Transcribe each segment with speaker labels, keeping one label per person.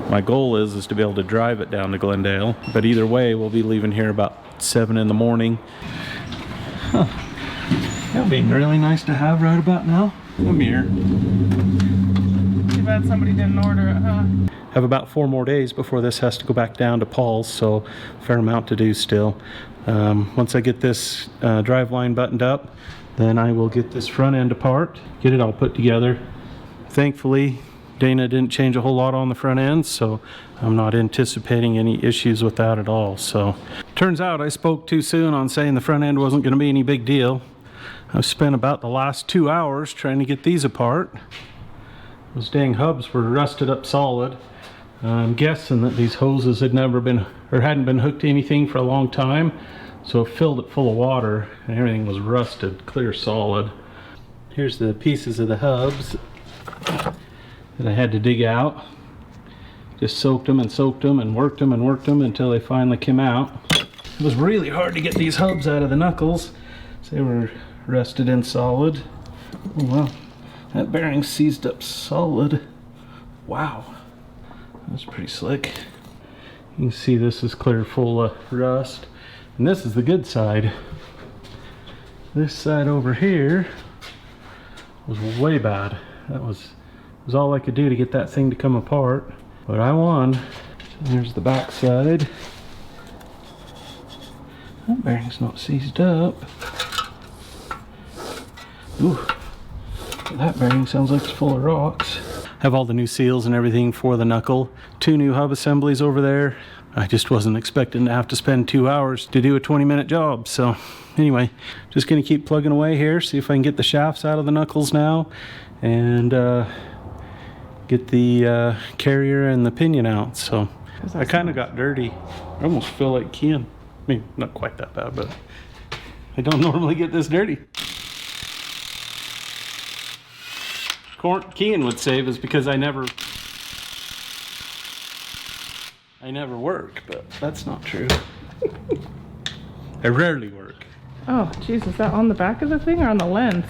Speaker 1: My goal is to be able to drive it down to Glendale, but either way, we'll be leaving here about 7 in the morning. Huh. That'll be really nice to have right about now. Come here.
Speaker 2: Too bad somebody didn't order it, huh?
Speaker 1: Have about 4 more days before this has to go back down to Paul's, so fair amount to do still. Once I get this drive line buttoned up, then I will get this front end apart, get it all put together. Thankfully, Dana didn't change a whole lot on the front end, so I'm not anticipating any issues with that at all. So turns out I spoke too soon on saying the front end wasn't going to be any big deal. I've spent about the last 2 hours trying to get these apart. Those dang hubs were rusted up solid. I'm guessing that these hoses had never been or hadn't been hooked to anything for a long time, so it filled it full of water and everything was rusted clear solid. Here's the pieces of the hubs that I had to dig out. Just soaked them and worked them until they finally came out. It was really hard to get these hubs out of the knuckles. They were rusted in solid. Oh wow, that bearing seized up solid. Wow, that's pretty slick. You can see this is clear full of rust. And this is the good side. This side over here was way bad. That was all I could do to get that thing to come apart, but I won. So there's the back side. That bearing's not seized up. Ooh, that bearing sounds like it's full of rocks. Have all the new seals and everything for the knuckle. 2 new hub assemblies over there. I just wasn't expecting to have to spend 2 hours to do a 20-minute job. So anyway, just gonna keep plugging away here, see if I can get the shafts out of the knuckles now, and get the carrier and the pinion out. So I kind of got dirty. I almost feel like Kean. I mean, not quite that bad, but I don't normally get this dirty. Kean would say is because I never work, but that's not true. I rarely work.
Speaker 2: Oh, geez, is that on the back of the thing or on the lens?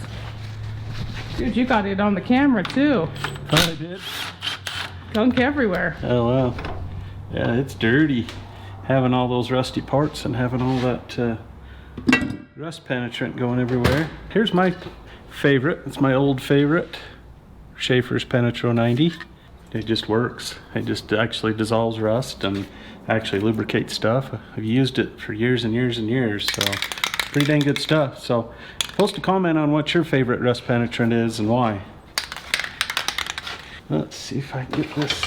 Speaker 2: Dude, you got it on the camera too.
Speaker 1: Oh, I did?
Speaker 2: Gunk everywhere.
Speaker 1: Oh, wow. Yeah, it's dirty. Having all those rusty parts and having all that rust penetrant going everywhere. Here's my favorite. It's my old favorite. Schaefer's Penetro 90. It just works. It just actually dissolves rust and actually lubricates stuff. I've used it for years and years and years, so pretty dang good stuff. So post a comment on what your favorite rust penetrant is and why. Let's see if I can get this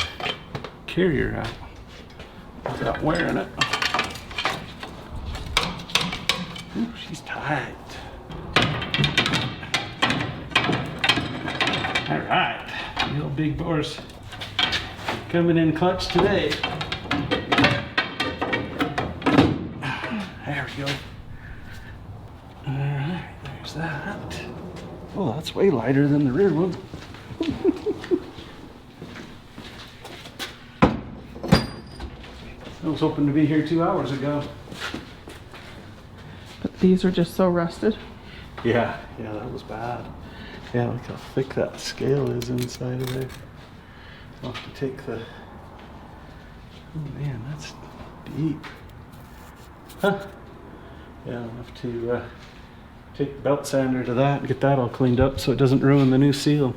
Speaker 1: carrier out without wearing it. Ooh, she's tight. All right, the old big bores coming in clutch today. There we go. All right, there's that. Oh, that's way lighter than the rear one. I was hoping to be here 2 hours ago.
Speaker 2: But these are just so rusted.
Speaker 1: Yeah, that was bad. Yeah, look how thick that scale is inside of there. I'll have to take the... Oh man, that's deep. Huh. Yeah, I'll have to take the belt sander to that and get that all cleaned up so it doesn't ruin the new seal.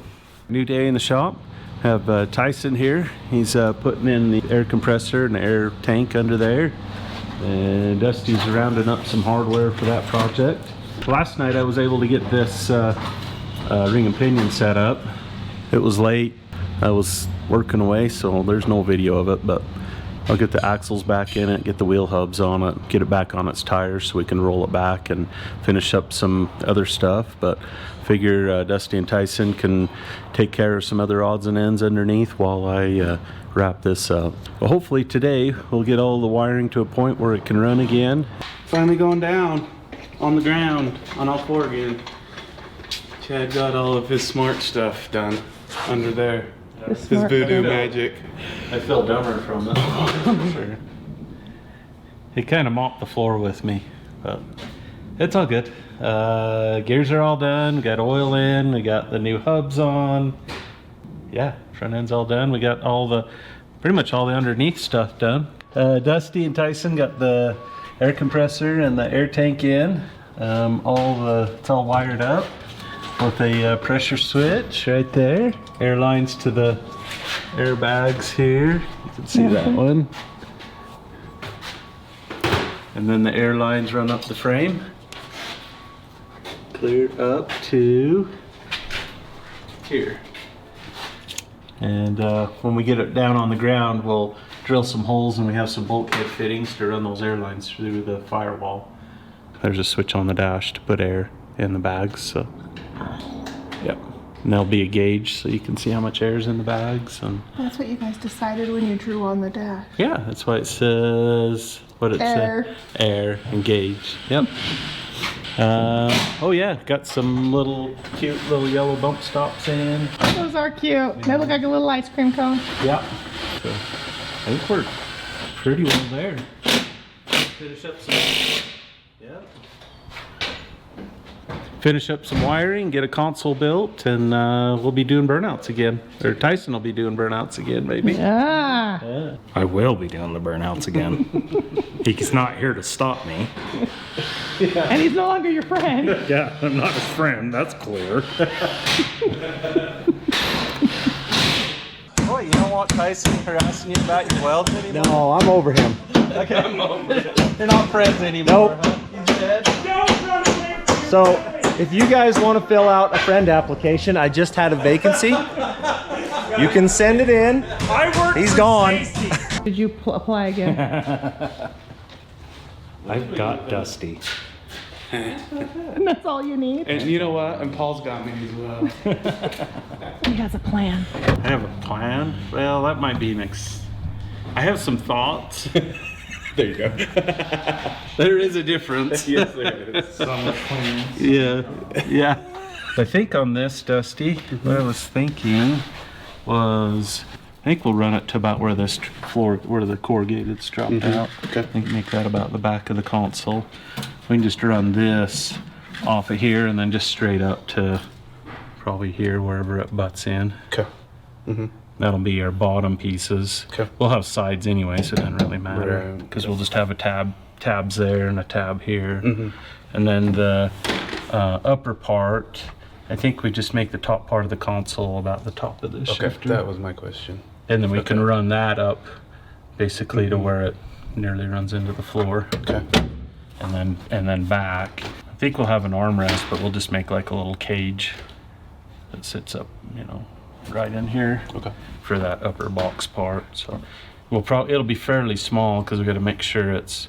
Speaker 1: New day in the shop. Have Tyson here. He's putting in the air compressor and the air tank under there. And Dusty's rounding up some hardware for that project. Last night I was able to get this ring and pinion set up. It was late. I was working away, so there's no video of it, but I'll get the axles back in it, get the wheel hubs on it, get it back on its tires so we can roll it back and finish up some other stuff. But figure Dusty and Tyson can take care of some other odds and ends underneath while I wrap this up. Well, hopefully today we'll get all the wiring to a point where it can run again. Finally going down on the ground on all 4 again. Chad got all of his smart stuff done under there. His voodoo magic. I feel dumber from it. For sure. He kind of mopped the floor with me, but it's all good. Gears are all done. We got oil in. We got the new hubs on. Yeah, front end's all done. We got all the pretty much all the underneath stuff done. Dusty and Tyson got the air compressor and the air tank in. It's all wired up with a pressure switch right there. Air lines to the air bags here. You can see that one. And then the air lines run up the frame. Clear up to here. And when we get it down on the ground, we'll drill some holes, and we have some bulkhead fittings to run those air lines through the firewall. There's a switch on the dash to put air in the bags, so yep. And there'll be a gauge so you can see how much air is in the bags. And
Speaker 3: that's what you guys decided when you drew on the dash.
Speaker 1: yeah, that's why it says what it says. Air and gauge. Yep. Oh yeah, got some cute little yellow bump stops in.
Speaker 2: Those are cute. They look like a little ice cream cone.
Speaker 1: Yep. So I think we're pretty well there. Finish up some. Yep. Finish up some wiring, get a console built, and we'll be doing burnouts again. Or Tyson will be doing burnouts again, maybe.
Speaker 2: Yeah.
Speaker 4: I will be doing the burnouts again. He's not here to stop me.
Speaker 2: Yeah. And he's no longer your friend.
Speaker 4: Yeah, I'm not his friend, that's clear.
Speaker 1: Oh, you don't want Tyson harassing you about your welds anymore?
Speaker 5: No, I'm over him.
Speaker 1: Okay. They're not friends anymore.
Speaker 5: Nope.
Speaker 1: Huh? He's dead?
Speaker 5: So, if you guys want to fill out a friend application, I just had a vacancy. You can send it in. He's gone.
Speaker 2: Did you apply again?
Speaker 4: I've got Dusty.
Speaker 2: And that's all you need?
Speaker 6: And you know what? And Paul's got me as well.
Speaker 2: He has a plan.
Speaker 1: I have a plan. Well, that might be next. I have some thoughts.
Speaker 6: There you go.
Speaker 1: There is a difference.
Speaker 6: Yes, there is. Summer plans.
Speaker 1: Yeah, yeah. I think on this, Dusty, what I was thinking was, I think we'll run it to about where this floor, where the corrugated's dropped out.
Speaker 6: Okay.
Speaker 1: I think make that about the back of the console. We can just run this off of here and then just straight up to probably here, wherever it butts in.
Speaker 6: Okay.
Speaker 1: That'll be our bottom pieces.
Speaker 6: Okay.
Speaker 1: We'll have sides anyway, so it doesn't really matter, because we'll just have a tabs there and a tab here. And then the upper part, I think we just make the top part of the console about the top of this shifter.
Speaker 6: That was my question.
Speaker 1: And then we can run that up basically to where it nearly runs into the floor.
Speaker 6: Okay.
Speaker 1: And then back. I think we'll have an armrest, but we'll just make like a little cage that sits up, you know, right in here.
Speaker 6: Okay.
Speaker 1: For that upper box part. So it'll be fairly small because we got to make sure it's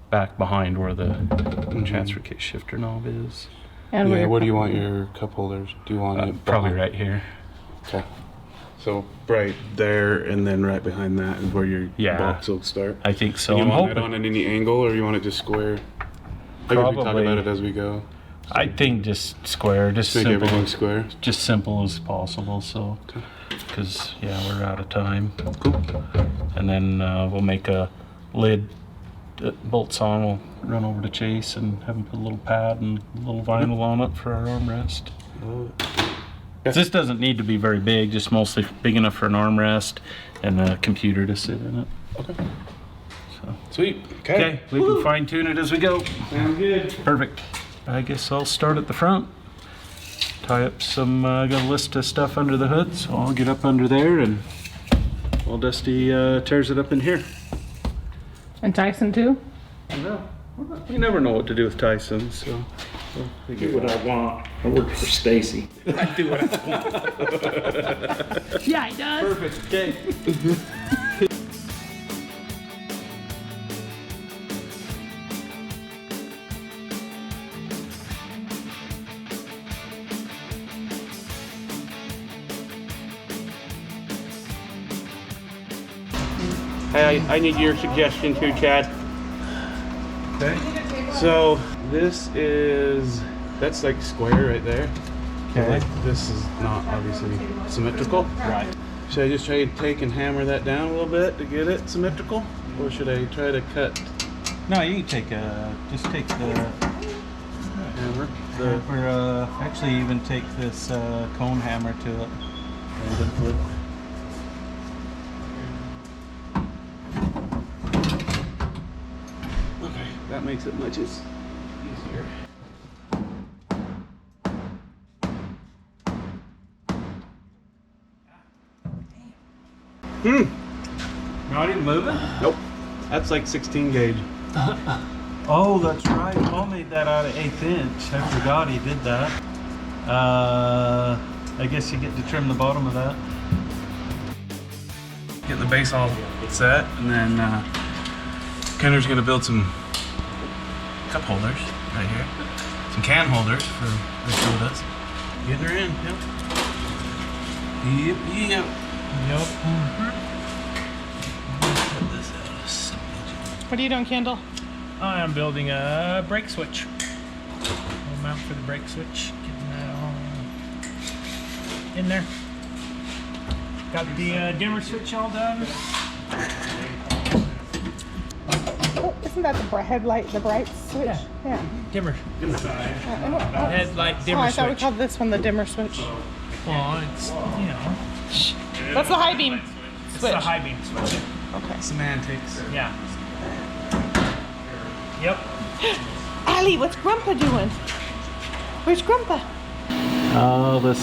Speaker 1: back behind where the transfer case shifter knob is.
Speaker 2: And
Speaker 6: Yeah, where do you want your cup holders? Do you want it
Speaker 1: Probably
Speaker 6: behind?
Speaker 1: right here.
Speaker 6: Okay. So right there, and then right behind that is where your box will start.
Speaker 1: I think so.
Speaker 6: You
Speaker 1: I'm
Speaker 6: want it
Speaker 1: hoping.
Speaker 6: on any angle, or you want it just square? I guess we talk
Speaker 1: Probably.
Speaker 6: about it as we go.
Speaker 1: I think just square, just
Speaker 6: Make
Speaker 1: simple,
Speaker 6: everything square.
Speaker 1: just simple as possible. So, because yeah, we're out of time.
Speaker 6: Cool.
Speaker 1: And then we'll make a lid that bolts on. We'll run over to Chase and have him put a little pad and a little vinyl on it for our armrest. This doesn't need to be very big, just mostly big enough for an armrest and a computer to sit in it.
Speaker 6: Okay.
Speaker 1: So.
Speaker 6: Sweet.
Speaker 1: Okay, we can fine tune it as we go.
Speaker 6: Sounds good.
Speaker 1: Perfect. I guess I'll start at the front. Tie up some, got a list of stuff under the hood, so I'll get up under there and while Dusty tears it up in here.
Speaker 2: And Tyson too?
Speaker 1: No, you never know what to do with Tyson, so.
Speaker 4: I do what I want. I work for Stacy.
Speaker 1: I do what I want.
Speaker 2: Yeah, he does.
Speaker 1: Perfect, okay.
Speaker 7: Hey, I need your suggestion too, Chad.
Speaker 6: Okay. So this is, that's like square right there.
Speaker 1: Okay.
Speaker 6: This is not obviously symmetrical.
Speaker 1: Right.
Speaker 6: Should I just try to take and hammer that down a little bit to get it symmetrical? Or should I try to cut
Speaker 1: No, you can just take the
Speaker 6: hammer?
Speaker 1: or actually even take this cone hammer to it.
Speaker 6: That makes it much easier.
Speaker 1: No, I didn't move it?
Speaker 6: Nope. That's like 16 gauge.
Speaker 1: Oh, that's right. Paul made that out of 1/8 inch. I forgot he did that. I guess you get to trim the bottom of that.
Speaker 6: Get the base all set, and then Kenner's gonna build some cup holders right here. Some can holders for the sodas. Getting her in, yep. Yep. Put this out.
Speaker 2: What are you doing, Kendall?
Speaker 8: I'm building a brake switch. Little mount for the brake switch. Getting that all in there. Got the dimmer switch all done.
Speaker 2: Oh, isn't that the headlight, the bright switch? Yeah.
Speaker 8: Dimmer. Headlight dimmer
Speaker 2: Oh, I thought we
Speaker 8: switch.
Speaker 2: called this one the dimmer switch.
Speaker 8: Well, it's, you know,
Speaker 2: That's the high beam
Speaker 8: it's
Speaker 2: switch.
Speaker 8: the high beam switch.
Speaker 2: Okay.
Speaker 6: Semantics.
Speaker 8: Yeah. Yep.
Speaker 2: Allie, what's Grandpa doing? Where's Grandpa?
Speaker 1: Oh, this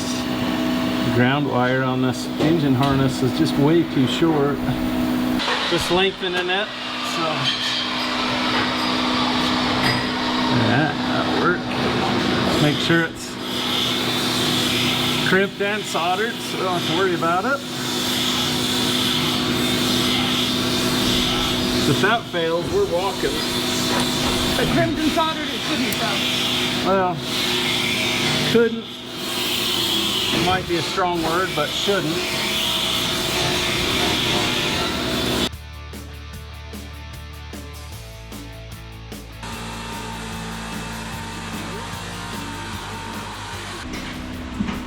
Speaker 1: ground wire on this engine harness is just way too short. Just lengthening it, so yeah, that'll work. Just make sure it's crimped and soldered, so I don't have to worry about it. If that fails, we're walking.
Speaker 2: But crimped and soldered it shouldn't though.
Speaker 1: Well, couldn't. It might be a strong word, but shouldn't.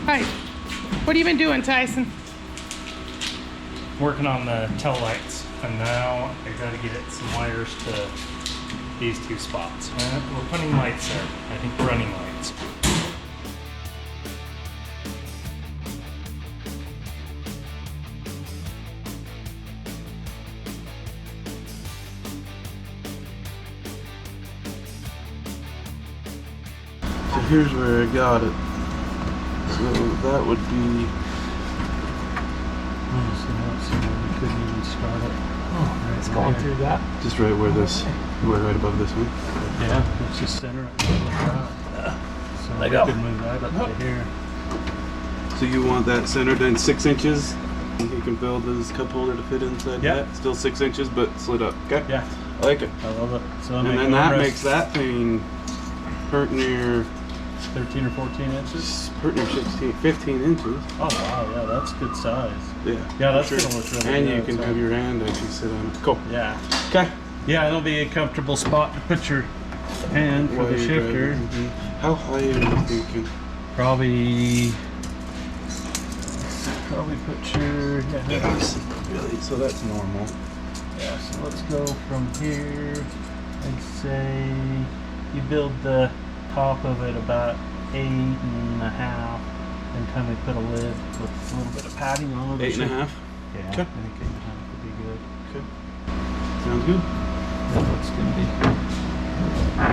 Speaker 2: Hi. What have you been doing, Tyson?
Speaker 8: Working on the tail lights, and now I gotta get it some wires to these two spots. We're putting lights there. I think running lights.
Speaker 6: So here's where I got it. So that would be
Speaker 8: It's going through that.
Speaker 6: just right where this, right above this one.
Speaker 1: Yeah, it's just center it. So we could move right up to here.
Speaker 6: So you want that centered in 6 inches? You can build this cup holder to fit inside
Speaker 1: Yeah.
Speaker 6: that. Still 6 inches, but slid up. Okay.
Speaker 1: Yeah,
Speaker 6: I like it.
Speaker 1: I love it. So
Speaker 6: And then that makes that thing hurt near
Speaker 1: 13 or 14 inches.
Speaker 6: 16, 15 inches.
Speaker 1: Oh wow, yeah, that's good size.
Speaker 6: Yeah.
Speaker 1: Yeah, that's
Speaker 6: for
Speaker 1: gonna look really
Speaker 6: And
Speaker 1: good,
Speaker 6: you can
Speaker 1: so-
Speaker 6: have your hand actually sit on it. Cool.
Speaker 1: Yeah.
Speaker 6: Okay.
Speaker 1: Yeah, it'll be a comfortable spot to put your hand for
Speaker 6: While
Speaker 1: the
Speaker 6: you're
Speaker 1: shifter.
Speaker 6: driving. Mhm. How high are you thinking?
Speaker 1: Probably put your
Speaker 6: Really? So that's normal.
Speaker 1: yeah. So let's go from here and say you build the top of it about 8.5, and kind of put a lid with a little bit of padding on it.
Speaker 6: 8.5.
Speaker 1: Yeah,
Speaker 6: Okay.
Speaker 1: I think 8.5 would be good.
Speaker 6: Okay. Sounds good.
Speaker 1: That looks gonna be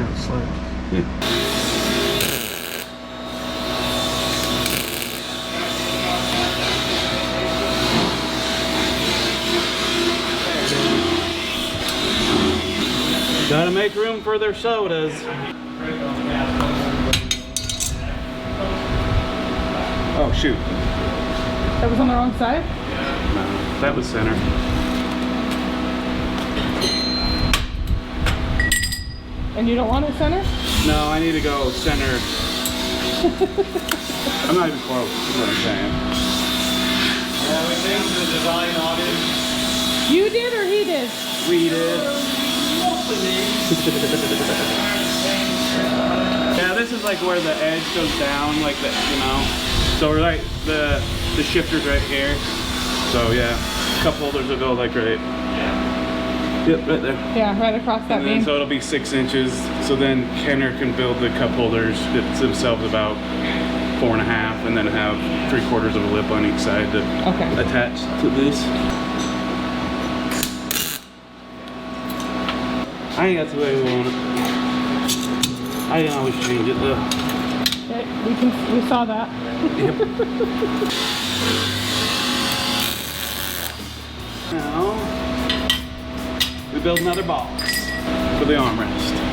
Speaker 1: really slick.
Speaker 6: Yeah.
Speaker 1: Gotta make room for their sodas.
Speaker 6: Oh shoot.
Speaker 2: That was on the wrong side?
Speaker 6: No, that was center.
Speaker 2: And you don't want it center?
Speaker 6: No, I need to go center. I'm not even close. Is what I'm saying.
Speaker 1: Yeah, we changed the design on it.
Speaker 2: You did or he did?
Speaker 6: We did. Yeah, this is like where the edge goes down, like that, you know. So we're like the shifter's right here. So yeah, cup holders will go like right. Yep, right there.
Speaker 2: Yeah, right across that
Speaker 6: And then,
Speaker 2: beam.
Speaker 6: so it'll be 6 inches. So then Kenner can build the cup holders themselves about 4.5, and then have 3/4 of a lip on each side to
Speaker 2: Okay.
Speaker 6: attach to this. I think that's the way we want it. I can always change it though.
Speaker 2: We saw that.
Speaker 6: Now, we build another box for the armrest.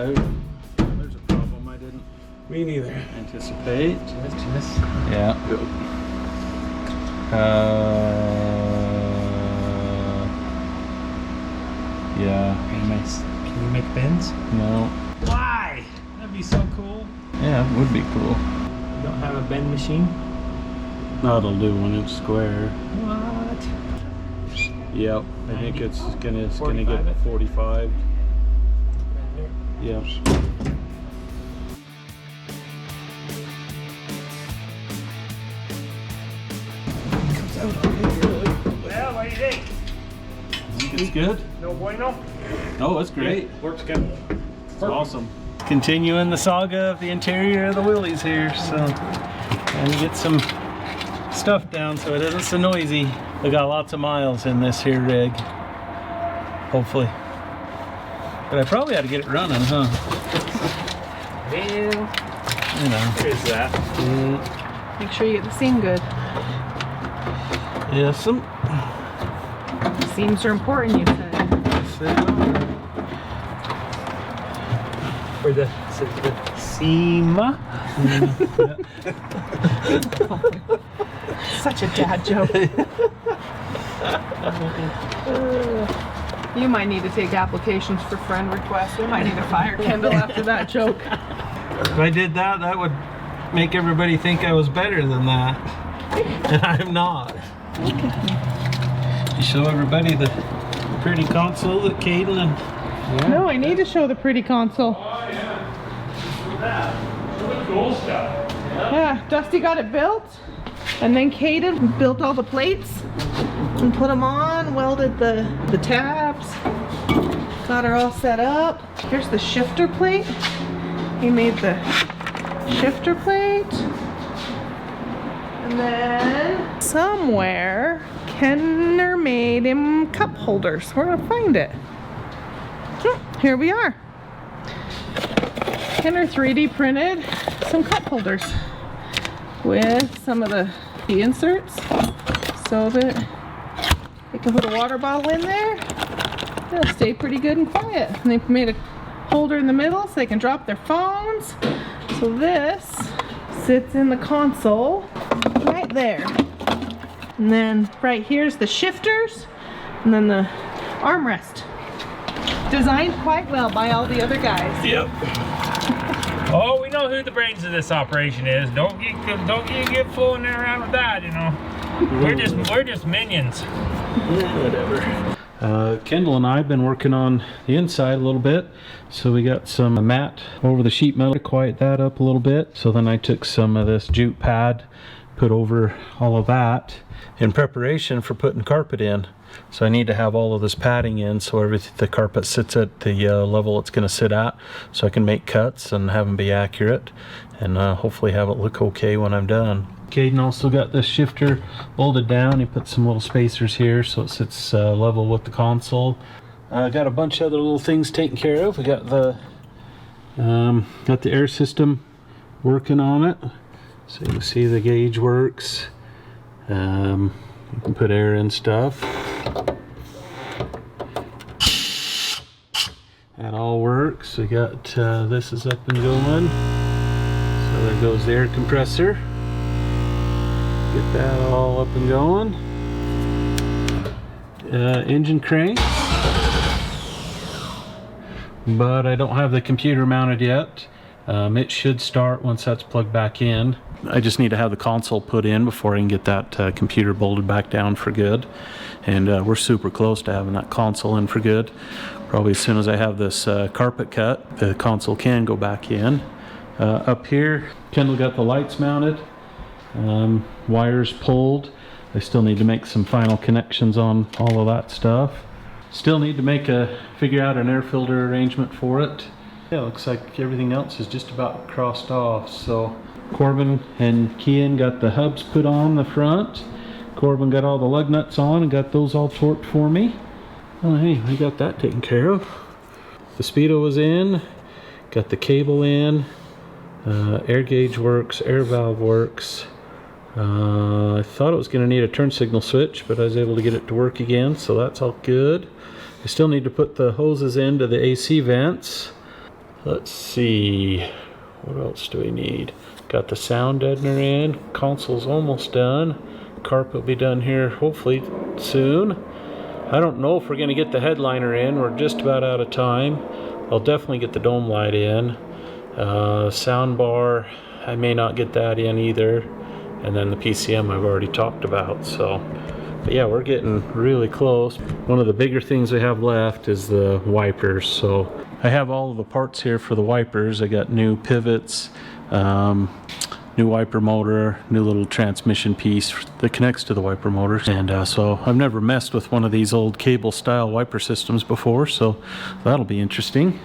Speaker 1: Oh, there's a problem I didn't
Speaker 6: Me neither.
Speaker 1: anticipate.
Speaker 8: Just.
Speaker 1: Yeah. Yeah.
Speaker 8: Can you make bends?
Speaker 1: No.
Speaker 8: Why? That'd be so cool.
Speaker 1: Yeah, it would be cool.
Speaker 8: You don't have a bend machine?
Speaker 1: That'll do when it's square.
Speaker 8: What?
Speaker 1: Yep. I think
Speaker 8: 90?
Speaker 1: it's gonna
Speaker 8: 45
Speaker 1: get
Speaker 8: it?
Speaker 1: 45. Yep.
Speaker 8: Well, what do you think?
Speaker 1: I think it's good.
Speaker 8: No bueno?
Speaker 1: Oh, it's great.
Speaker 6: Works good.
Speaker 1: It's awesome. Continuing the saga of the interior of the Willeys here, so and get some stuff down so it isn't so noisy. We got lots of miles in this here rig, hopefully. But I probably ought to get it running, huh?
Speaker 8: Well,
Speaker 1: You know.
Speaker 8: there's that.
Speaker 2: Make sure you get the seam good.
Speaker 1: Yes, some.
Speaker 2: Seams are important, you said.
Speaker 8: For the seam.
Speaker 2: Such a dad joke. You might need to take applications for friend requests. We might need to fire Kendall after that joke.
Speaker 1: If I did that, that would make everybody think I was better than that. And I'm not. You show everybody the pretty console that Caden and
Speaker 2: No, I need to show the pretty console.
Speaker 8: Cool stuff.
Speaker 2: Yeah, Dusty got it built, and then Caden built all the plates and put them on, welded the tabs, got her all set up. Here's the shifter plate. He made the shifter plate. And then somewhere, Kenner made him cup holders. We're gonna find it. Here we are. Kenner 3D printed some cup holders with some of the inserts so that they can put a water bottle in there. They'll stay pretty good and quiet. And they made a holder in the middle so they can drop their phones. So this sits in the console right there. And then right here's the shifters and then the armrest. Designed quite well by all the other guys.
Speaker 1: Yep.
Speaker 8: Oh, we know who the brains of this operation is. Don't get fooling around with that, you know. We're just minions.
Speaker 1: Whatever. Kendall and I have been working on the inside a little bit. So we got some mat over the sheet metal to quiet that up a little bit. So then I took some of this jute pad, put over all of that in preparation for putting carpet in. So I need to have all of this padding in so the carpet sits at the level it's going to sit at, so I can make cuts and have them be accurate and hopefully have it look okay when I'm done. Caden also got this shifter bolted down. He put some little spacers here so it sits level with the console. Got a bunch of other little things taken care of. We got the air system working on it, so you can see the gauge works. You can put air in stuff. That all works. We got this is up and going. So there goes the air compressor. Get that all up and going. Engine crank. But I don't have the computer mounted yet. It should start once that's plugged back in. I just need to have the console put in before I can get that computer bolted back down for good. And we're super close to having that console in for good. Probably as soon as I have this carpet cut, the console can go back in. Up here, Kendall got the lights mounted, wires pulled. I still need to make some final connections on all of that stuff. Still need to figure out an air filter arrangement for it. Yeah, looks like everything else is just about crossed off. So Corbin and Kian got the hubs put on the front. Corbin got all the lug nuts on and got those all torqued for me. Oh hey, I got that taken care of. The speedo was in, got the cable in, air gauge works, air valve works. I thought it was going to need a turn signal switch, but I was able to get it to work again, so that's all good. I still need to put the hoses into the AC vents. Let's see, what else do we need? Got the sound deadener in, console's almost done. Carpet will be done here hopefully soon. I don't know if we're going to get the headliner in, we're just about out of time. I'll definitely get the dome light in. Sound bar, I may not get that in either. And then the PCM I've already talked about. So, but yeah, we're getting really close. One of the bigger things we have left is the wipers. So I have all of the parts here for the wipers. I got new pivots, new wiper motor, new little transmission piece that connects to the wiper motors. And so I've never messed with one of these old cable style wiper systems before, so that'll be interesting.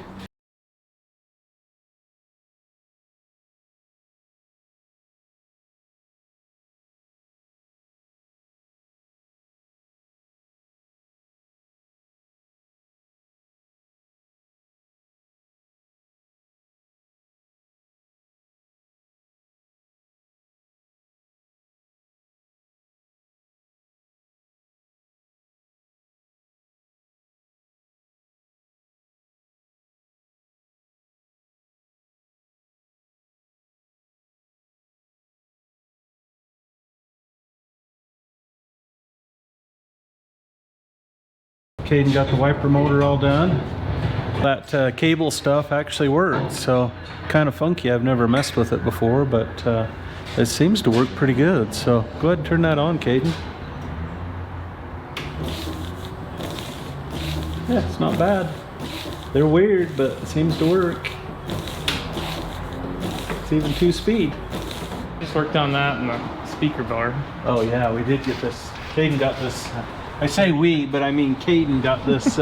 Speaker 1: Caden got the wiper motor all done. That cable stuff actually works, so kind of funky. I've never messed with it before, but it seems to work pretty good. So go ahead and turn that on, Caden. Yeah, it's not bad. They're weird, but it seems to work. It's even 2-speed.
Speaker 8: Just worked on that and the speaker bar.
Speaker 1: Oh yeah, we did get this. Caden got this. I say we, but I mean Caden got this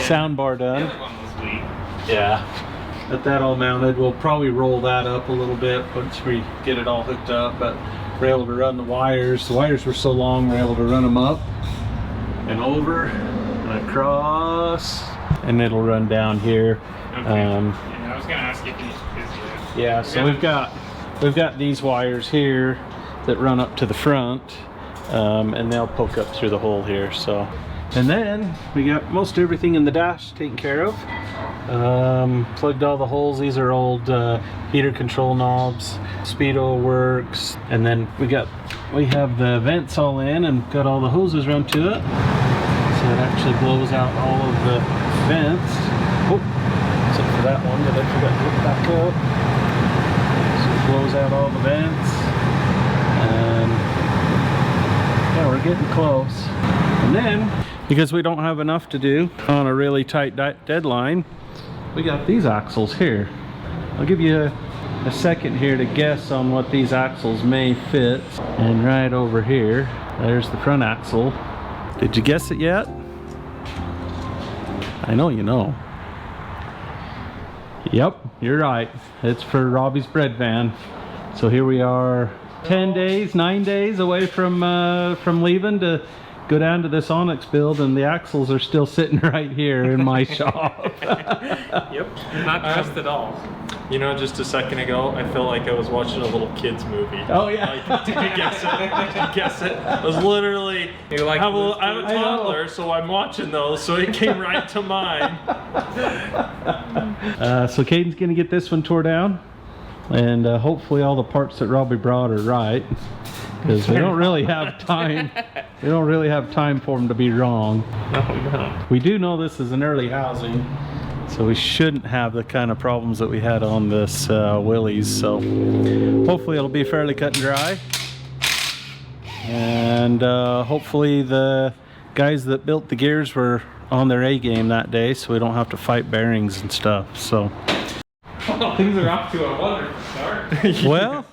Speaker 1: sound bar done. Yeah. Got that all mounted. We'll probably roll that up a little bit once we get it all hooked up, but we're able to run the wires. The wires were so long, we're able to run them up and over and across, and it'll run down here.
Speaker 8: Okay. Yeah, I was gonna ask you if you could.
Speaker 1: Yeah, so we've got these wires here that run up to the front. And they'll poke up through the hole here. So, and then we got most everything in the dash taken care of. Plugged all the holes. These are old heater control knobs. Speedo works, and then we have the vents all in and got all the hoses run to it. So it actually blows out all of the vents. Oh, except for that one that I forgot to hook back up. So it blows out all the vents. Yeah, we're getting close. And then, because we don't have enough to do on a really tight deadline, we got these axles here. I'll give you a second here to guess on what these axles may fit. And right over here, there's the front axle. Did you guess it yet? I know you know. Yep, you're right. It's for Robbie's bread van. So here we are, 9 days away from leaving to go down to this Onyx build, and the axles are still sitting right here in my shop.
Speaker 4: Yep, not just at all. You know, just a second ago, I felt like I was watching a little kid's movie.
Speaker 1: Oh yeah.
Speaker 4: Like, did you guess it? Did you guess it? I was literally,
Speaker 7: You're like,
Speaker 4: I'm a toddler, so I'm watching those, so it came right to mind.
Speaker 1: So Caden's gonna get this one tore down, and hopefully all the parts that Robbie brought are right, because we don't really have time. We don't really have time for them to be wrong.
Speaker 4: No, we don't.
Speaker 1: We do know this is an early housing, so we shouldn't have the kind of problems that we had on this Willey's. So hopefully it'll be fairly cut and dry, and hopefully the guys that built the gears were on their A game that day, so we don't have to fight bearings and stuff. So
Speaker 8: Things are off to a wonderful start.
Speaker 1: well,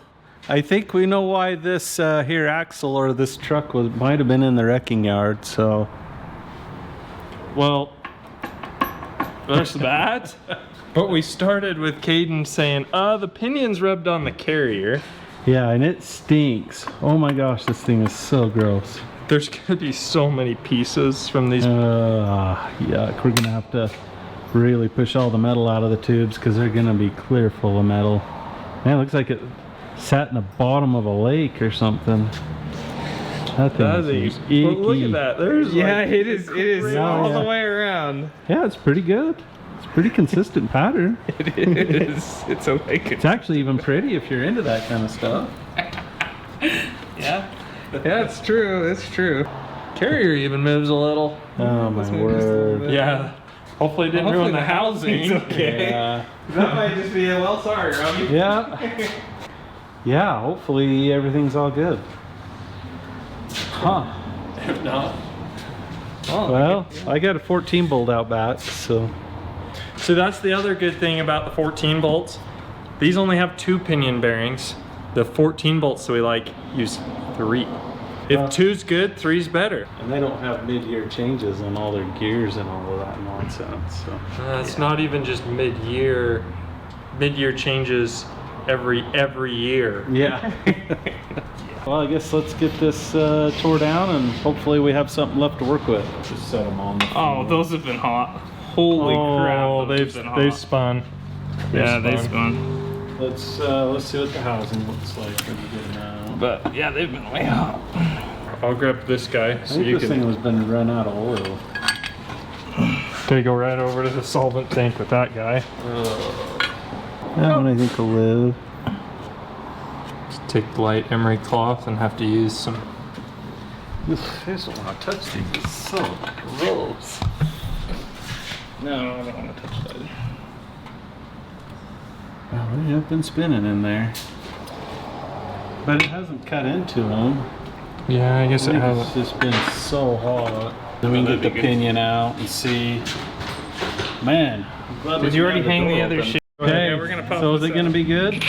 Speaker 1: I think we know why this here axle or this truck might have been in the wrecking yard. So,
Speaker 4: Well, there's that. But we started with Caden saying, the pinion's rubbed on the carrier.
Speaker 1: yeah, and it stinks. Oh my gosh, this thing is so gross.
Speaker 4: There's gonna be so many pieces from these.
Speaker 1: Yuck. We're gonna have to really push all the metal out of the tubes because they're gonna be clear full of metal. Man, it looks like it sat in the bottom of a lake or something. That thing is icky.
Speaker 4: Look at that. There's
Speaker 6: It is all
Speaker 1: yeah.
Speaker 6: the way around.
Speaker 1: Yeah, it's pretty good. It's a pretty consistent pattern.
Speaker 6: It is. It's a lake.
Speaker 1: It's actually even pretty if you're into that kind of stuff.
Speaker 6: Yeah, it's true. It's true.
Speaker 4: carrier even moves a little.
Speaker 1: Oh my word.
Speaker 4: Yeah. Hopefully it didn't ruin the housing.
Speaker 6: Okay.
Speaker 1: Yeah.
Speaker 6: That might just be a well. Sorry, Robbie.
Speaker 1: Yeah. Yeah, hopefully everything's all good. Huh.
Speaker 4: If not.
Speaker 1: Well, I got a 14 bolt out back, so.
Speaker 4: So that's the other good thing about the 14 bolts. These only have 2 pinion bearings. The 14 bolts, so we like use 3. If 2's good, 3's better.
Speaker 1: And they don't have mid-year changes on all their gears and all of that nonsense, so.
Speaker 4: It's not even just mid-year. Mid-year changes every year.
Speaker 1: Yeah. Well, I guess let's get this tore down and hopefully we have something left to work with. Just set them on the
Speaker 6: Oh, those have been hot. Holy crap!
Speaker 4: Oh,
Speaker 6: those have been
Speaker 4: they've
Speaker 6: hot.
Speaker 4: spun.
Speaker 6: Yeah, they spun.
Speaker 1: Let's see what the housing looks like when you get them out.
Speaker 6: But yeah, they've been way hot.
Speaker 4: I'll grab this guy
Speaker 1: I
Speaker 4: so
Speaker 1: think
Speaker 4: you
Speaker 1: this thing
Speaker 4: can.
Speaker 1: has been run out of oil.
Speaker 4: Okay, go right over to the solvent tank with that guy.
Speaker 1: That one I think will live.
Speaker 4: Just take the light emery cloth and have to use some.
Speaker 1: I just don't want to touch these. It's so gross.
Speaker 6: No, I don't want to touch that.
Speaker 1: Well, they have been spinning in there. But it hasn't cut into them.
Speaker 4: Yeah, I guess it
Speaker 1: It's
Speaker 4: hasn't.
Speaker 1: just been so hot. Then we can get the pinion out and see. Man. I'm glad we
Speaker 6: Did you
Speaker 1: can
Speaker 6: already
Speaker 1: have the
Speaker 6: hang the
Speaker 1: door
Speaker 6: other
Speaker 1: open.
Speaker 6: shit?
Speaker 1: Okay,
Speaker 6: Yeah, we're gonna pop
Speaker 1: so is
Speaker 6: this
Speaker 1: it going to
Speaker 6: out.
Speaker 1: be good?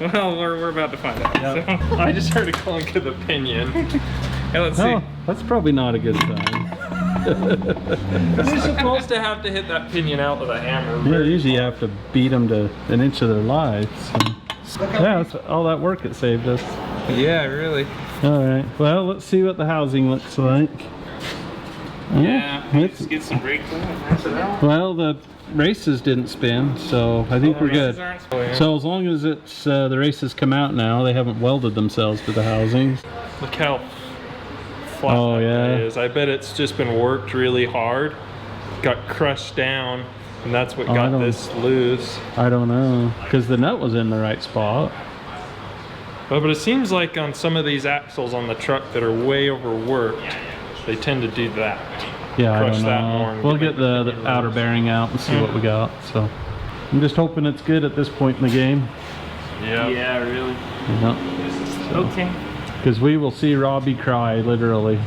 Speaker 6: Well, we're about to find out.
Speaker 1: Yep.
Speaker 6: So.
Speaker 4: I just heard a clunk of the pinion.
Speaker 6: Yeah, let's see.
Speaker 1: No, that's probably not a good sign.
Speaker 4: You're supposed to have to hit that pinion out with a hammer.
Speaker 1: Yeah, usually you have to beat them to an inch of their life. So. Yeah, that's all that work it saved us.
Speaker 6: Yeah, really.
Speaker 1: All right. Well, let's see what the housing looks like.
Speaker 6: Yeah,
Speaker 1: It's,
Speaker 6: just get some brakes in it. Nice it out.
Speaker 1: well, the races didn't spin, so I think we're good. So as long as it's the races come out now, they haven't welded themselves to the housing.
Speaker 4: Look how flat
Speaker 1: Oh,
Speaker 4: that
Speaker 1: yeah.
Speaker 4: guy is. I bet it's just been worked really hard, got crushed down, and that's what
Speaker 1: I
Speaker 4: got
Speaker 1: don't-
Speaker 4: this loose.
Speaker 1: I don't know, because the nut was in the right spot.
Speaker 4: But it seems like on some of these axles on the truck that are way overworked, they tend to do that.
Speaker 1: Yeah, I
Speaker 4: Crush
Speaker 1: don't
Speaker 4: that more
Speaker 1: know.
Speaker 4: and
Speaker 1: We'll
Speaker 4: get
Speaker 1: get the outer bearing out and see what we got. So I'm just hoping it's good at this point in the game.
Speaker 6: Yeah, really. Okay.
Speaker 1: Because we will see Robbie cry, literally.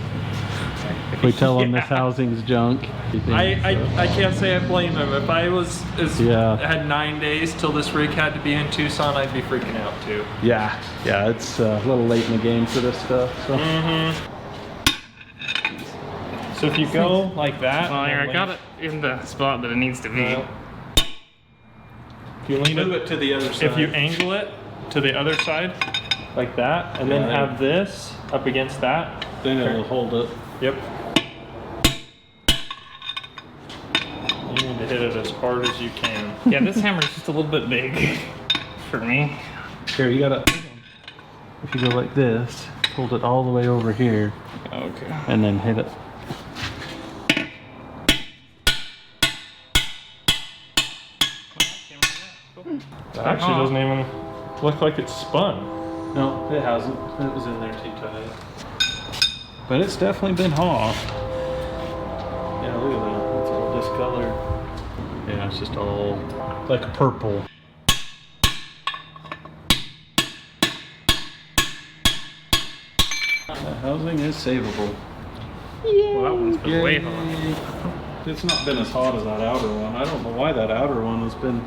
Speaker 1: If we tell him this housing's junk.
Speaker 4: I can't say I blame him. If I was
Speaker 1: Yeah.
Speaker 4: had 9 days till this rig had to be in Tucson, I'd be freaking out too.
Speaker 1: Yeah, it's a little late in the game for this stuff. So.
Speaker 4: So if you go like that,
Speaker 6: Well, here,
Speaker 4: and
Speaker 6: I got it in the spot that it needs to be.
Speaker 4: If you lean
Speaker 1: Move it to the other side.
Speaker 4: If you angle it to the other side, like that, and then
Speaker 1: Yeah.
Speaker 4: have this up against that,
Speaker 1: then it'll hold it.
Speaker 4: yep. You need to hit it as hard as you can.
Speaker 6: Yeah, this hammer's just a little bit big for me.
Speaker 1: Here, you gotta. If you go like this, hold it all the way over here,
Speaker 6: Okay.
Speaker 1: and then hit it.
Speaker 4: That actually doesn't even look like it's spun.
Speaker 1: No, it hasn't. It was in there too tight. But it's definitely been hot. Yeah, look at that. It's all discolored. Yeah, it's just all like a purple. The housing is savable.
Speaker 6: Well, that one's been way hot.
Speaker 1: Yay. It's not been as hot as that outer one. I don't know why that outer one has been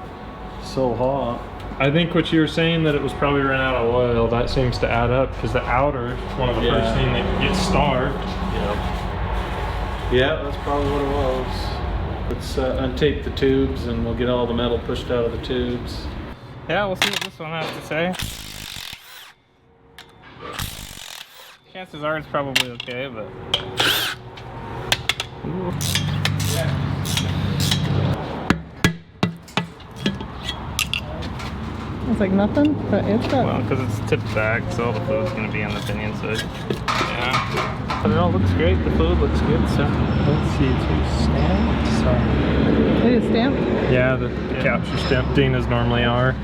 Speaker 1: so hot.
Speaker 4: I think what you were saying that it was probably run out of oil, that seems to add up because the outer is one of the first things that gets starved.
Speaker 1: Yeah, that's probably what it was. Let's untape the tubes and we'll get all the metal pushed out of the tubes.
Speaker 8: Yeah, we'll see what this one has to say. Chances are it's probably okay, but...
Speaker 2: It's like nothing, but it's got...
Speaker 8: Well, because it's tipped back, so all the fluid's going to be on the pinion side. Yeah. But it all looks great. The fluid looks good, so... Let's see, it's stamped, so...
Speaker 2: It is stamped?
Speaker 4: Yeah, the caps are stamped in as normally are.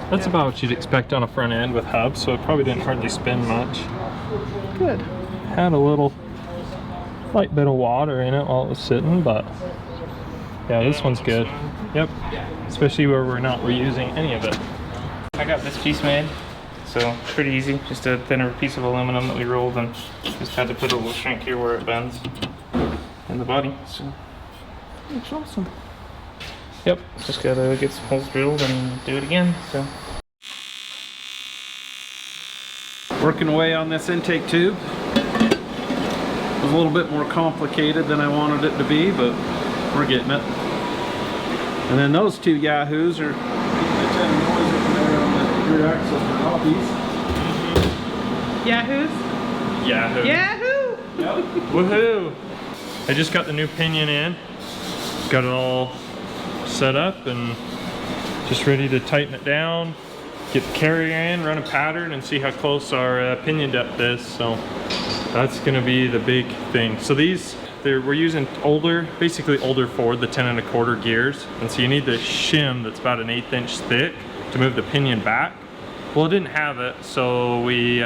Speaker 4: That's about what you'd expect on a front end with hubs, so it probably didn't hardly spin much.
Speaker 2: Good.
Speaker 4: Had a little light bit of water in it while it was sitting, but yeah, this one's good. Yep, especially where we're not reusing any of it.
Speaker 8: I got this piece made, so pretty easy. Just a thinner piece of aluminum that we rolled and just had to put a little shrink here where it bends in the body. So
Speaker 2: Looks awesome.
Speaker 8: yep, just gotta get some holes drilled and do it again. So
Speaker 1: Working away on this intake tube. It was a little bit more complicated than I wanted it to be, but we're getting it. And then those two yahoos are making a ton of noise over there on the rear axle for copies.
Speaker 2: Yahoos?
Speaker 4: Yahoo!
Speaker 2: Yahoo!
Speaker 1: Yep.
Speaker 4: Woohoo! I just got the new pinion in, got it all set up and just ready to tighten it down, get the carrier in, run a pattern and see how close our pinion depth is. So that's gonna be the big thing. So we're using basically older Ford, the 10 1/4 gears. And so you need the shim that's about an 1/8 inch thick to move the pinion back. Well, it didn't have it, so we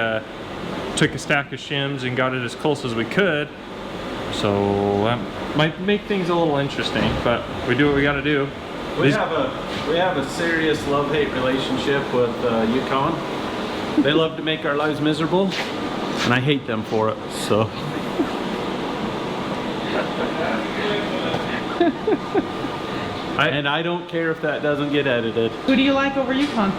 Speaker 4: took a stack of shims and got it as close as we could. So that might make things a little interesting, but we do what we gotta do.
Speaker 1: We have a serious love-hate relationship with Yukon. They love to make our lives miserable, and I hate them for it, so. And I don't care if that doesn't get edited.
Speaker 2: Who do you like over Yukon?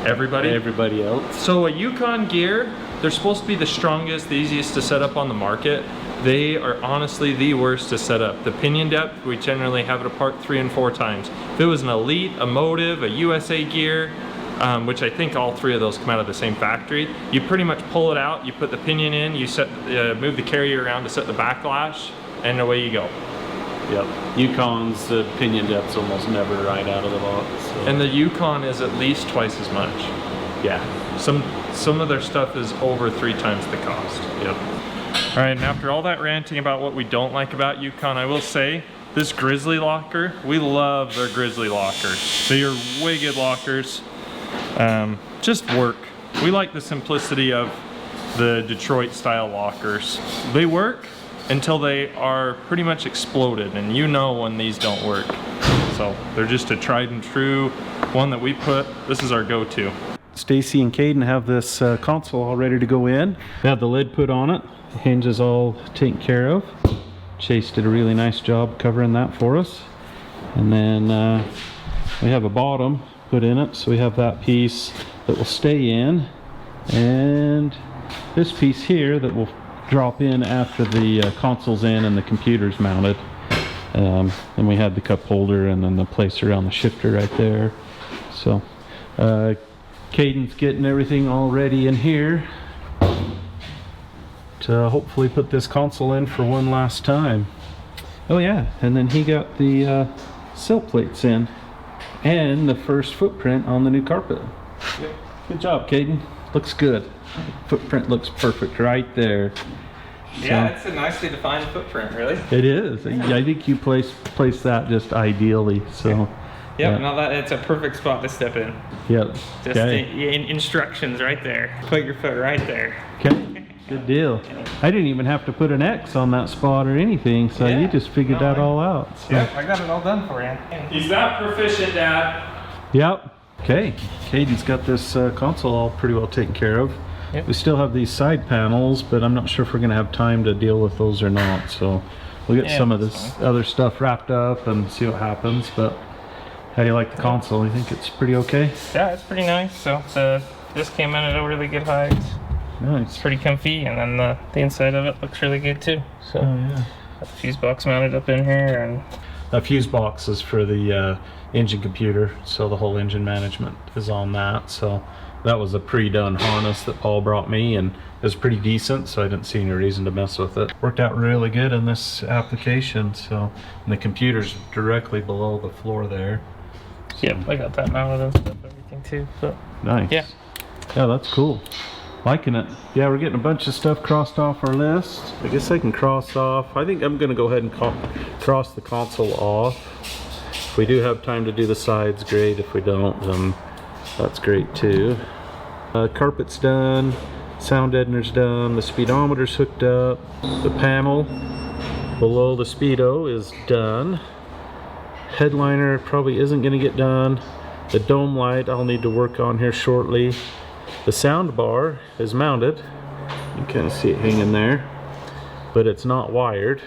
Speaker 4: Everybody
Speaker 1: else.
Speaker 4: So a Yukon gear, they're supposed to be the strongest, the easiest to set up on the market. They are honestly the worst to set up. The pinion depth, we generally have it apart 3 and 4 times. If it was an Elite, a Motive, a USA gear, which I think all 3 of those come out of the same factory, you pretty much pull it out, you put the pinion in, you move the carrier around to set the backlash, and away you go.
Speaker 1: Yep. Yukon's pinion depth's almost never right out of the box. So.
Speaker 4: And the Yukon is at least twice as much.
Speaker 1: Yeah.
Speaker 4: Some of their stuff is over 3 times the cost.
Speaker 1: Yep.
Speaker 4: All right, and after all that ranting about what we don't like about Yukon, I will say this Grizzly locker, we love their Grizzly lockers. They are way good lockers. Just work. We like the simplicity of the Detroit style lockers. They work until they are pretty much exploded, and you know when these don't work. So they're just a tried and true one that we put, this is our go-to.
Speaker 1: Stacy and Caden have this console all ready to go in. They have the lid put on it. The hinge is all taken care of. Chase did a really nice job covering that for us. And then we have a bottom put in it, so we have that piece that will stay in, and this piece here that will drop in after the console's in and the computer's mounted. Then we had the cup holder and then the placer on the shifter right there. So Caden's getting everything all ready in here to hopefully put this console in for one last time. Oh yeah, and then he got the sill plates in and the first footprint on the new carpet. Yep. Good job, Caden. Looks good. Footprint looks perfect right there.
Speaker 8: yeah, it's a nicely defined footprint, really.
Speaker 1: It is. I think you placed that just ideally. So.
Speaker 8: Yep, no, it's a perfect spot to step in.
Speaker 1: Yep.
Speaker 8: Just instructions right there. Put your foot right there.
Speaker 1: Okay. Good deal. I didn't even have to put an X on that spot or anything, so you just figured that all out. So.
Speaker 8: Yep, I got it all done for you.
Speaker 4: He's that proficient, Dad.
Speaker 1: Yep. Okay. Caden's got this console all pretty well taken care of.
Speaker 8: Yep.
Speaker 1: We still have these side panels, but I'm not sure if we're going to have time to deal with those or not. So we'll get some of this other stuff wrapped up and see what happens. But How do you like the console? You think it's pretty okay?
Speaker 8: Yeah, it's pretty nice. So this came in at a really good height. It's
Speaker 1: Nice.
Speaker 8: pretty comfy, and then the inside of it looks really good too. So
Speaker 1: Oh yeah.
Speaker 8: got the fuse box mounted up in here, and
Speaker 1: A fuse box is for the engine computer, so the whole engine management is on that. So that was a pre-done harness that Paul brought me, and it was pretty decent, so I didn't see any reason to mess with it. Worked out really good in this application. So, and the computer's directly below the floor there.
Speaker 8: yep, I got that mounted and stuff, everything too. So
Speaker 1: Nice.
Speaker 8: Yeah.
Speaker 1: Yeah, that's cool. Liking it. Yeah, we're getting a bunch of stuff crossed off our list. I guess I can cross off. I think I'm gonna go ahead and cross the console off. If we do have time to do the sides, great. If we don't, then that's great too. Carpet's done. Sound deadener's done. The speedometer's hooked up. The panel below the speedo is done. Headliner probably isn't gonna get done. The dome light I'll need to work on here shortly. The sound bar is mounted. You can kind of see it hanging there, but it's not wired.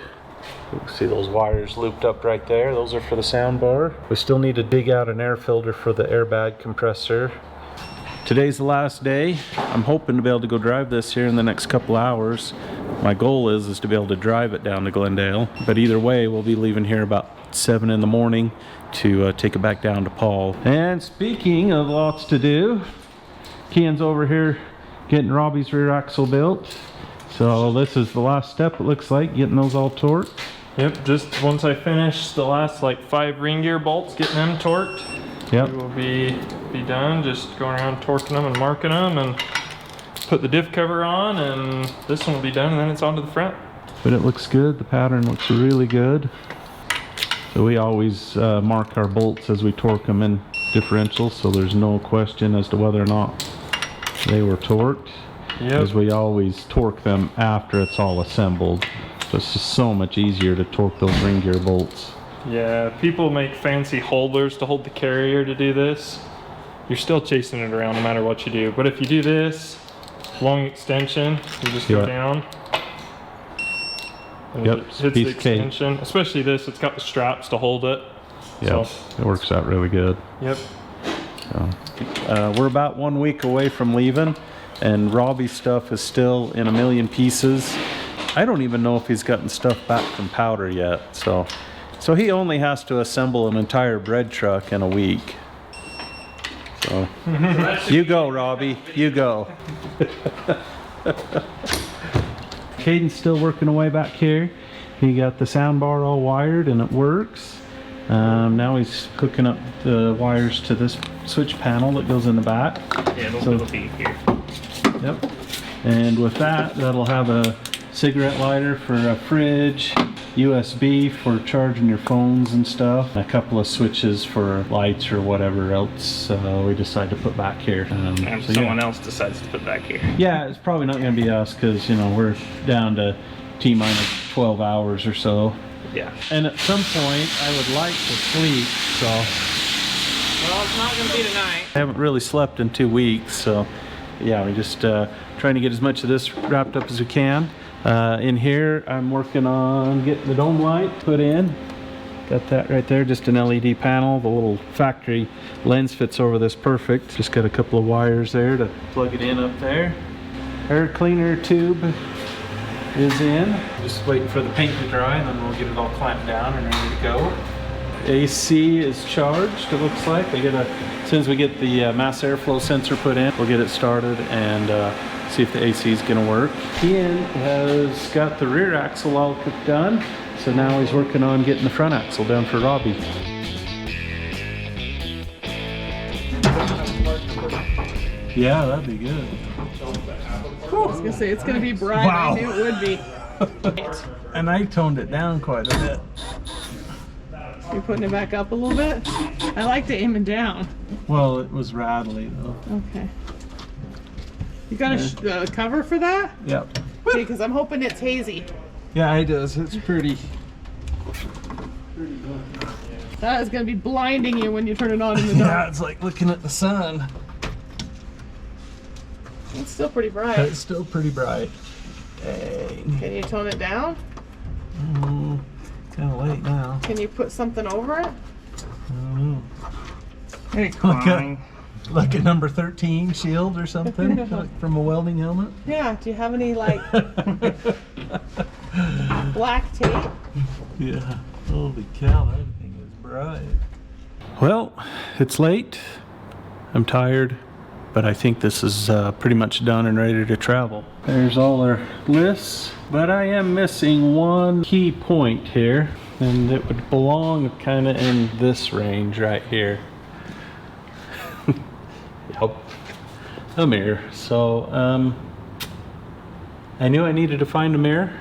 Speaker 1: You can see those wires looped up right there. Those are for the sound bar. We still need to dig out an air filter for the airbag compressor. Today's the last day. I'm hoping to be able to go drive this here in the next couple hours. My goal is to be able to drive it down to Glendale, but either way we'll be leaving here about 7 in the morning to take it back down to Paul. And speaking of lots to do, Kian's over here getting Robbie's rear axle built. So this is the last step, it looks like, getting those all torqued.
Speaker 4: Yep, just once I finish the last like 5 ring gear bolts, getting them torqued,
Speaker 1: Yep.
Speaker 4: we will be done. Just going around torquing them and marking them, and put the diff cover on, and this one will be done, and then it's on to the front.
Speaker 1: But it looks good, the pattern looks really good. So we always mark our bolts as we torque them in differentials, so there's no question as to whether or not they were torqued. Because we always torque them after it's all assembled. So it's just so much easier to torque those ring gear bolts.
Speaker 4: Yeah, people make fancy holders to hold the carrier to do this. You're still chasing it around no matter what you do. But if you do this, long extension, you just go down. And
Speaker 1: Yep,
Speaker 4: it hits the
Speaker 1: piece of cake.
Speaker 4: extension. Especially this, it's got the straps to hold it.
Speaker 1: Yeah,
Speaker 4: So,
Speaker 1: it works out really good.
Speaker 4: yep.
Speaker 1: So, we're about 1 week away from leaving, and Robbie's stuff is still in a million pieces. I don't even know if he's gotten stuff back from powder yet. So he only has to assemble an entire bread truck in a week. So you go, Robbie, you go. Caden's still working away back here. He got the sound bar all wired and it works. Now he's hooking up the wires to this switch panel that goes in the back.
Speaker 8: yeah,
Speaker 1: So-
Speaker 8: it'll be here.
Speaker 1: Yep. And with that, that'll have a cigarette lighter for a fridge, USB for charging your phones and stuff, and a couple of switches for lights or whatever else we decide to put back here.
Speaker 8: And
Speaker 1: So,
Speaker 8: someone
Speaker 1: yeah.
Speaker 8: else decides to put back here.
Speaker 1: Yeah, it's probably not going to be us because, you know, we're down to T-minus 12 hours or so.
Speaker 8: Yeah.
Speaker 1: And at some point, I would like to sleep, so
Speaker 8: Well, it's not gonna be tonight.
Speaker 1: I haven't really slept in 2 weeks, so yeah, we're just trying to get as much of this wrapped up as we can. In here, I'm working on getting the dome light put in. Got that right there, just an LED panel. The little factory lens fits over this perfect. Just got a couple of wires there to plug it in up there. Air cleaner tube is in. Just waiting for the paint to dry, and then we'll get it all clamped down and ready to go. AC is charged, it looks like. As soon as we get the mass airflow sensor put in, we'll get it started and see if the AC is gonna work. Ian has got the rear axle all done, so now he's working on getting the front axle done for Robbie. Yeah, that'd be good.
Speaker 2: I was gonna say it's gonna be bright.
Speaker 1: Wow.
Speaker 2: I knew it would be.
Speaker 1: And I toned it down quite a bit.
Speaker 2: You're putting it back up a little bit. I like to aim it down.
Speaker 1: Well, it was rattly though.
Speaker 2: Okay. You got a cover for that?
Speaker 1: Yep.
Speaker 2: Okay, because I'm hoping it's hazy.
Speaker 1: Yeah, it does. It's pretty.
Speaker 2: That is gonna be blinding you when you turn it on in the dark.
Speaker 1: Yeah, it's like looking at the sun.
Speaker 2: It's still pretty bright.
Speaker 1: It's still pretty bright. Dang.
Speaker 2: Can you tone it down?
Speaker 1: Kind of late now.
Speaker 2: Can you put something over it? It's
Speaker 1: Like
Speaker 2: fine.
Speaker 1: like a number 13 shield or something like from a welding helmet.
Speaker 2: Yeah, do you have any like black tape?
Speaker 1: Yeah. Holy cow, that thing is bright. Well, it's late. I'm tired, but I think this is pretty much done and ready to travel. There's all our lists, but I am missing one key point here, and it would belong kind of in this range right here. Yep, a mirror. So I knew I needed to find a mirror,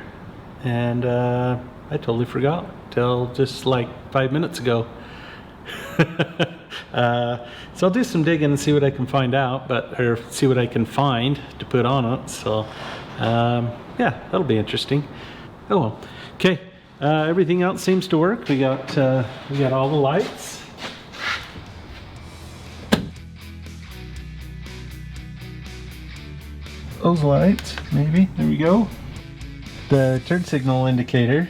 Speaker 1: and I totally forgot till just like 5 minutes ago. So I'll do some digging and see what I can find out, or see what I can find to put on it. So yeah, that'll be interesting. Oh well. Okay, everything else seems to work. We got all the lights. Those lights, maybe. There we go. The turn signal indicator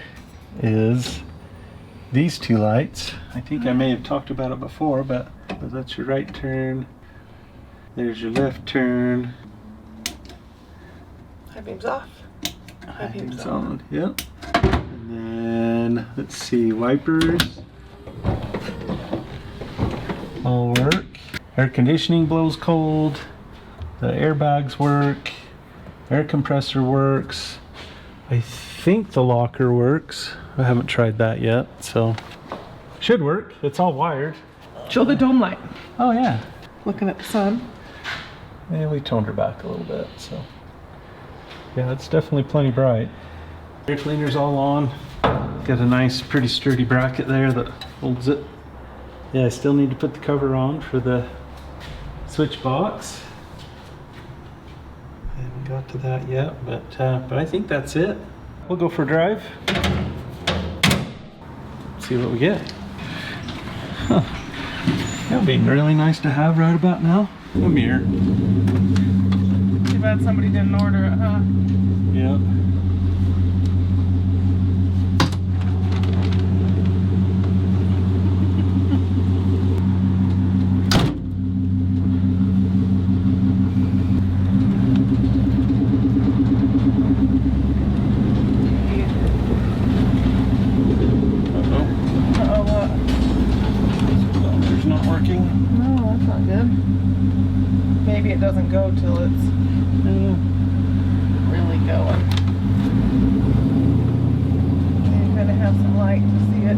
Speaker 1: is these two lights. I think I may have talked about it before, but that's your right turn. There's your left turn.
Speaker 2: High beams off. High beams on.
Speaker 1: Yep. And then let's see, wipers all work. Air conditioning blows cold. The airbags work. Air compressor works. I think the locker works. I haven't tried that yet, so should work. It's all wired.
Speaker 2: Show the dome light.
Speaker 1: Oh yeah.
Speaker 2: Looking at the sun.
Speaker 1: And we toned her back a little bit, so yeah, it's definitely plenty bright. Air cleaner's all on. Got a nice, pretty sturdy bracket there that holds it. Yeah, I still need to put the cover on for the switch box. I haven't got to that yet, but I think that's it. We'll go for a drive. See what we get. Huh. That'll be really nice to have right about now. A mirror.
Speaker 2: Too bad somebody didn't order it, huh?
Speaker 1: Yeah.
Speaker 2: Maybe it doesn't go till it's really going. You gotta have some light to see it.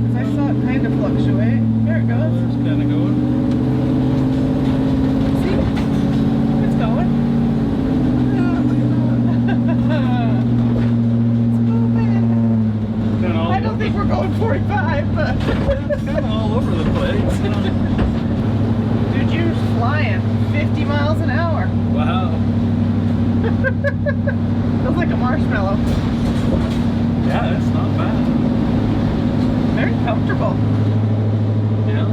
Speaker 2: 'Cause I saw it kind of fluctuate. There it goes.
Speaker 1: It's kind of going.
Speaker 2: See? It's going. It's moving. I don't think we're going 45, but
Speaker 1: It's kind of all over the place.
Speaker 2: dude, you're flying 50 miles an hour.
Speaker 1: Wow.
Speaker 2: Feels like a marshmallow.
Speaker 1: Yeah, it's not bad.
Speaker 2: Very comfortable.
Speaker 1: Yeah.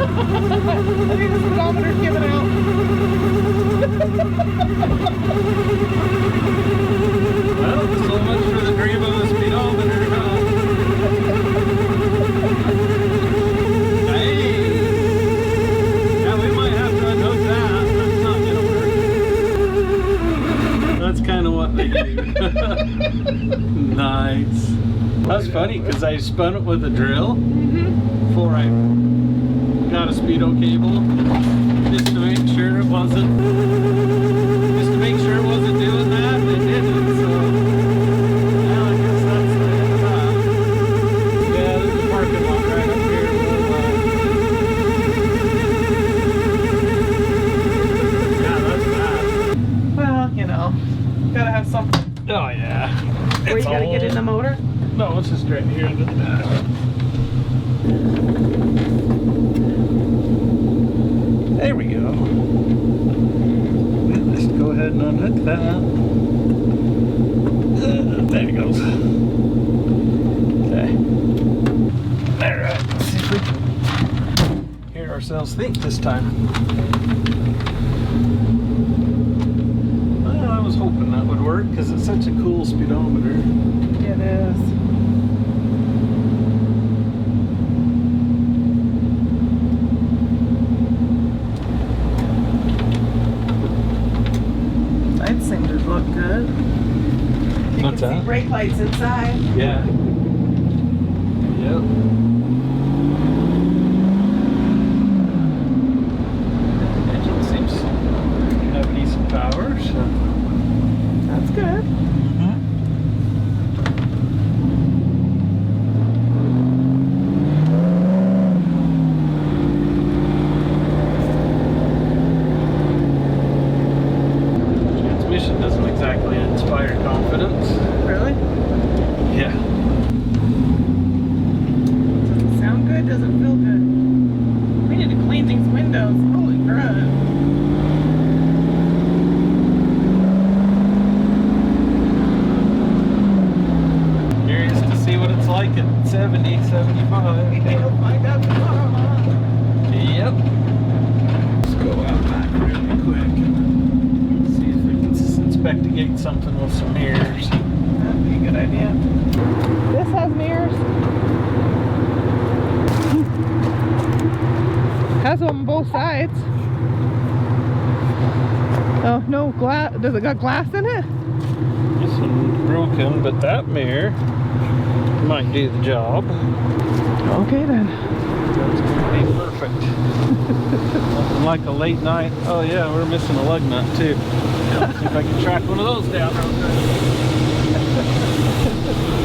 Speaker 2: I think the speedometer's giving out.
Speaker 1: Well, so much for the dream of a speedometer, huh? Hey! Yeah, we might have to unhook that. That's not gonna work. That's kind of what they do. Nice. That's funny, because I spun it with a drill before I got a speedo cable, just to make sure it wasn't doing that, and it didn't, so yeah, I guess that's the end of that. Yeah, there's a parking lot right up here. Yeah, that's bad.
Speaker 2: Well, you know, gotta have something.
Speaker 1: Oh yeah.
Speaker 2: Where you gotta get in the motor?
Speaker 1: No, it's just right here into the back. There we go. Let's go ahead and unhook that. There it goes. Okay. Alright, let's see if we can hear ourselves think this time. Well, that was was hoping that would work because it's such a cool speedometer.
Speaker 2: It is. Lights seem to look good. You
Speaker 1: What's
Speaker 2: can see
Speaker 1: that?
Speaker 2: brake lights inside.
Speaker 1: Yeah. Yep. Engine seems to have decent power, so.
Speaker 2: That's good.
Speaker 1: Transmission doesn't exactly inspire confidence.
Speaker 2: Really?
Speaker 1: Yeah.
Speaker 2: Doesn't sound good, doesn't feel good. We need to clean these windows. Holy crap.
Speaker 1: Curious to see what it's like at 70, 75.
Speaker 2: We'll find out tomorrow, huh?
Speaker 1: Yep. Let's go out back really quick and see if we can inspectigate something with some mirrors.
Speaker 2: That'd be a good idea. This has mirrors. Has them on both sides. Oh, no glass. Does it got glass in it?
Speaker 1: This one's broken, but that mirror might do the job.
Speaker 2: Okay then.
Speaker 1: That's gonna be perfect. Nothing like a late night. Oh yeah, we're missing a lug nut too. See if I can track one of those down real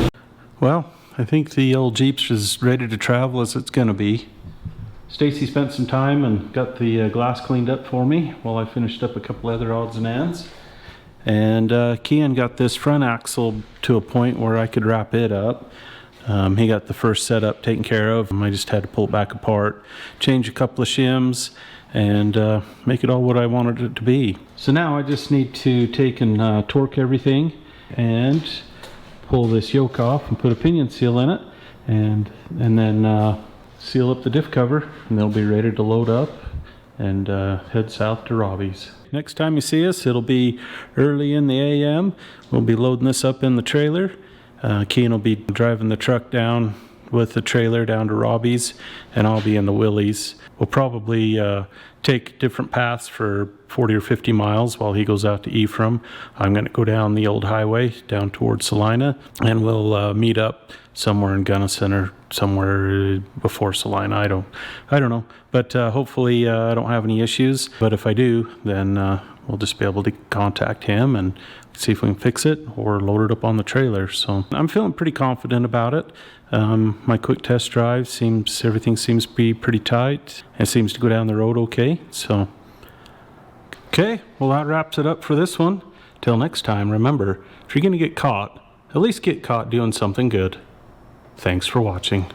Speaker 1: quick. Well, I think the old Jeep's as ready to travel as it's gonna be. Stacy spent some time and got the glass cleaned up for me while I finished up a couple other odds and ends. And Kian got this front axle to a point where I could wrap it up. He got the first setup taken care of. I just had to pull it back apart, change a couple of shims, and make it all what I wanted it to be. So now I just need to take and torque everything and pull this yoke off and put a pinion seal in it, and then seal up the diff cover, and they'll be ready to load up and head south to Robbie's. Next time you see us, it'll be early in the AM. We'll be loading this up in the trailer. Keen will be driving the truck down with the trailer down to Robbie's, and I'll be in the Willey's. We'll probably take different paths for 40 or 50 miles while he goes out to Ephraim. I'm going to go down the old highway down towards Salina, and we'll meet up somewhere in Gunnison or somewhere before Salina. I don't know, but hopefully I don't have any issues. But if I do, then we'll just be able to contact him and see if we can fix it or load it up on the trailer. So I'm feeling pretty confident about it. My quick test drive everything seems to be pretty tight. It seems to go down the road okay. So, okay, well that wraps it up for this one. Till next time, remember, if you're gonna get caught, at least get caught doing something good. Thanks for watching.